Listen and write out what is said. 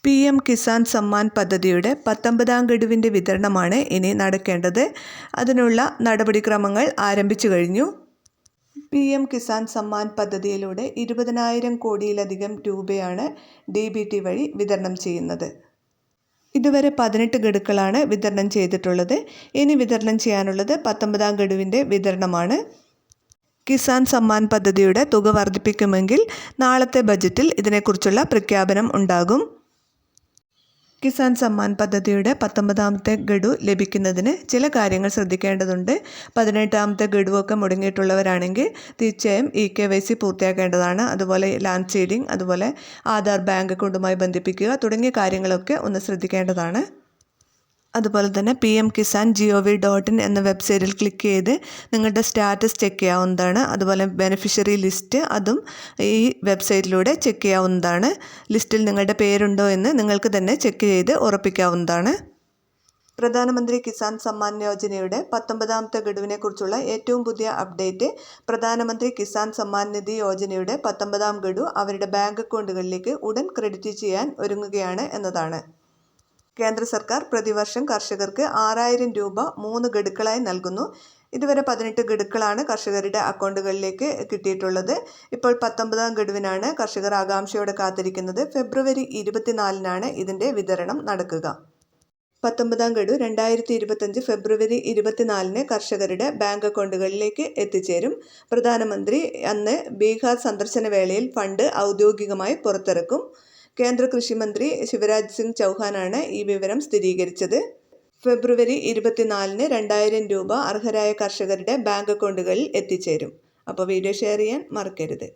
PM Kisan Samman പദ്ധതിയുടെ 19ാം ഗഡുവിൻ്റെ വിതരണമാണ് ഇനി നടക്കേണ്ടത്. അതിനുള്ള നടപടിക്രമങ്ങൾ ആരംഭിച്ചു കഴിഞ്ഞു. PM കിസാൻ സമ്മാൻ പദ്ധതിയിലൂടെ 20,000 കോടിയിലധികം രൂപയാണ് DBT വഴി വിതരണം ചെയ്യുന്നത്. ഇതുവരെ 18 ഗഡുക്കളാണ് വിതരണം ചെയ്തിട്ടുള്ളത്. ഇനി വിതരണം ചെയ്യാനുള്ളത് 19ാം ഗഡുവിൻ്റെ വിതരണമാണ്. കിസാൻ സമ്മാൻ പദ്ധതിയുടെ തുക വർദ്ധിപ്പിക്കുമെങ്കിൽ നാളത്തെ ബജറ്റിൽ ഇതിനെക്കുറിച്ചുള്ള പ്രഖ്യാപനം ഉണ്ടാകും. കിസാൻ സമ്മാൻ പദ്ധതിയുടെ 19ാമത്തെ ഗഡു ലഭിക്കുന്നതിന് ചില കാര്യങ്ങൾ ശ്രദ്ധിക്കേണ്ടതുണ്ട്. 18ാമത്തെ ഗഡുവൊക്കെ മുടങ്ങിയിട്ടുള്ളവരാണെങ്കിൽ തീർച്ചയായും EKYC പൂർത്തിയാക്കേണ്ടതാണ്. അതുപോലെ ലാൻഡ് സീഡിംഗ്, അതുപോലെ ആധാർ ബാങ്ക് അക്കൗണ്ടുമായി ബന്ധിപ്പിക്കുക തുടങ്ങിയ കാര്യങ്ങളൊക്കെ ഒന്ന് ശ്രദ്ധിക്കേണ്ടതാണ്. അതുപോലെ തന്നെ pmkisan.gov.in എന്ന വെബ്സൈറ്റിൽ ക്ലിക്ക് ചെയ്ത് നിങ്ങളുടെ സ്റ്റാറ്റസ് ചെക്ക് ചെയ്യാവുന്നതാണ്. അതുപോലെ ബെനിഫിഷ്യറി ലിസ്റ്റ് അതും ഈ വെബ്സൈറ്റിലൂടെ ചെക്ക് ചെയ്യാവുന്നതാണ്. ലിസ്റ്റിൽ നിങ്ങളുടെ പേരുണ്ടോ എന്ന് നിങ്ങൾക്ക് തന്നെ ചെക്ക് ചെയ്ത് ഉറപ്പിക്കാവുന്നതാണ്. പ്രധാനമന്ത്രി കിസാൻ സമ്മാൻ യോജനയുടെ 19ാമത്തെ ഗഡുവിനെക്കുറിച്ചുള്ള ഏറ്റവും പുതിയ അപ്ഡേറ്റ് പ്രധാനമന്ത്രി കിസാൻ സമ്മാൻ നിധി യോജനയുടെ 19ാം ഗഡു അവരുടെ ബാങ്ക് അക്കൗണ്ടുകളിലേക്ക് ഉടൻ ക്രെഡിറ്റ് ചെയ്യാൻ ഒരുങ്ങുകയാണ് എന്നതാണ്. കേന്ദ്ര സർക്കാർ പ്രതിവർഷം കർഷകർക്ക് 6,000 രൂപ 3 ഗഡുക്കളായി നൽകുന്നു. ഇതുവരെ 18 ഗഡുക്കളാണ് കർഷകരുടെ അക്കൗണ്ടുകളിലേക്ക് കിട്ടിയിട്ടുള്ളത്. ഇപ്പോൾ 19ാം ഗഡുവിനാണ് കർഷകർ ആകാംക്ഷയോടെ കാത്തിരിക്കുന്നത്. ഫെബ്രുവരി 24-നാണ് ഇതിൻ്റെ വിതരണം നടക്കുക. 19ാം ഗഡു 2025 ഫെബ്രുവരി 24-ന് കർഷകരുടെ ബാങ്ക് അക്കൗണ്ടുകളിലേക്ക് എത്തിച്ചേരും. പ്രധാനമന്ത്രി അന്ന് ബീഹാർ സന്ദർശന വേളയിൽ ഫണ്ട് ഔദ്യോഗികമായി പുറത്തിറക്കും. കേന്ദ്ര കൃഷി മന്ത്രി ശിവരാജ് സിംഗ് ചൗഹാനാണ് ഈ വിവരം സ്ഥിരീകരിച്ചത്. ഫെബ്രുവരി 24-ന് 2,000 രൂപ അർഹരായ കർഷകരുടെ ബാങ്ക് അക്കൗണ്ടുകളിൽ എത്തിച്ചേരും. അപ്പോൾ വീഡിയോ ഷെയർ ചെയ്യാൻ മറക്കരുത്.